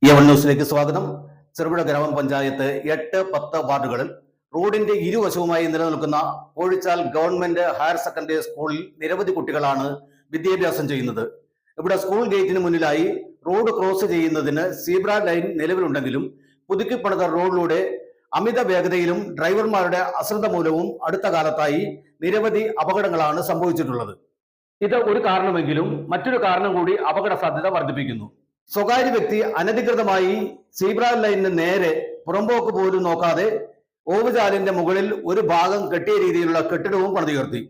യവൻ ന്യൂസിലേക്ക് സ്വാഗതം. ചെറുപുഴ ഗ്രാമപഞ്ചായത്ത് 8, 10 വാർഡുകളിൽ റോഡിന്റെ ഇരുവശവുമായി നിലനിൽക്കുന്ന കോഴിച്ചാൽ ഗവൺമെന്റ് ഹയർ സെക്കൻഡറി സ്കൂളിൽ നിരവധി കുട്ടികളാണ് വിദ്യാഭ്യാസം ചെയ്യുന്നത്. ഇവിടെ സ്കൂൾ ഗേറ്റിന് മുന്നിലായി റോഡ് ക്രോസ് ചെയ്യുന്നതിന് സീബ്ര ലൈൻ നിലവിലുണ്ടെങ്കിലും പുതുക്കിപ്പണിത റോഡിലൂടെ അമിത വേഗതയിലും ഡ്രൈവർമാരുടെ അശ്രദ്ധ മൂലവും അടുത്ത കാലത്തായി നിരവധി അപകടങ്ങളാണ് സംഭവിച്ചിട്ടുള്ളത്. ഇത് ഒരു കാരണമെങ്കിലും മറ്റൊരു കാരണം കൂടി അപകട സാധ്യത വർദ്ധിപ്പിക്കുന്നു. സ്വകാര്യ വ്യക്തി അനധികൃതമായി സീബ്ര ലൈനിന് നേരെ പുറമ്പോക്ക് പോലും നോക്കാതെ ഓവുചാലിന്റെ മുകളിൽ ഒരു ഭാഗം കെട്ടിയ രീതിയിലുള്ള കെട്ടിടവും പണിതുയർത്തി.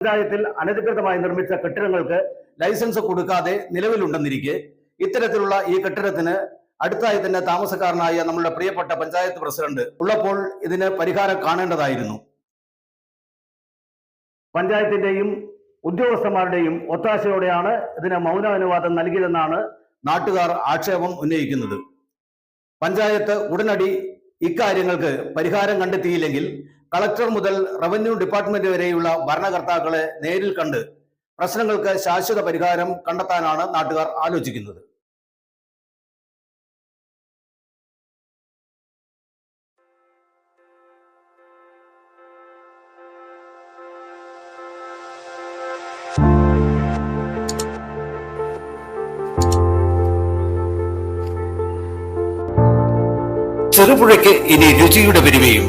പഞ്ചായത്തിൽ അനധികൃതമായി നിർമ്മിച്ച കെട്ടിടങ്ങൾക്ക് ലൈസൻസ് കൊടുക്കാതെ നിലവിലുണ്ടെന്നിരിക്കെ ഇത്തരത്തിലുള്ള ഈ കെട്ടിടത്തിന് അടുത്തായി തന്നെ താമസക്കാരനായ നമ്മളുടെ പ്രിയപ്പെട്ട പഞ്ചായത്ത് പ്രസിഡന്റ് ഉള്ളപ്പോൾ ഇതിന് പരിഹാരം കാണേണ്ടതായിരുന്നു. പഞ്ചായത്തിന്റെയും ഉദ്യോഗസ്ഥന്മാരുടെയും ഒത്താശയോടെയാണ് ഇതിന് മൗനാനുവാദം നൽകിയതെന്നാണ് നാട്ടുകാർ ആക്ഷേപം ഉന്നയിക്കുന്നത്. പഞ്ചായത്ത് ഉടനടി ഇക്കാര്യങ്ങൾക്ക് പരിഹാരം കണ്ടെത്തിയില്ലെങ്കിൽ കളക്ടർ മുതൽ റവന്യൂ ഡിപ്പാർട്ട്മെന്റ് വരെയുള്ള ഭരണകർത്താക്കളെ നേരിൽ കണ്ട് പ്രശ്നങ്ങൾക്ക് ശാശ്വത പരിഹാരം കണ്ടെത്താനാണ് നാട്ടുകാർ ആലോചിക്കുന്നത്. ചെറുപുഴയ്ക്ക് ഇനി രുചിയുടെ പെരുമയും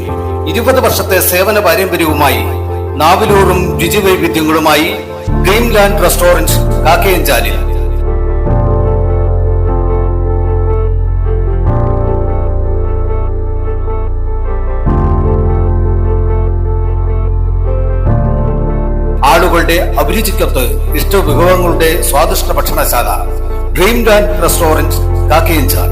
20 വർഷത്തെ സേവന പാരമ്പര്യവുമായി നാവിലൂറും രുചി വൈവിധ്യങ്ങളുമായി ഡ്രീംലാൻഡ് റെസ്റ്റോറന്റ് കാക്കയഞ്ചാലിൽ. ആളുകളുടെ അഭിരുചിക്കൊത്ത് ഇഷ്ടവിഭവങ്ങളുടെ സ്വാദിഷ്ട ഭക്ഷണശാല ഡ്രീംലാൻഡ് റെസ്റ്റോറന്റ് കാക്കയഞ്ചാൽ.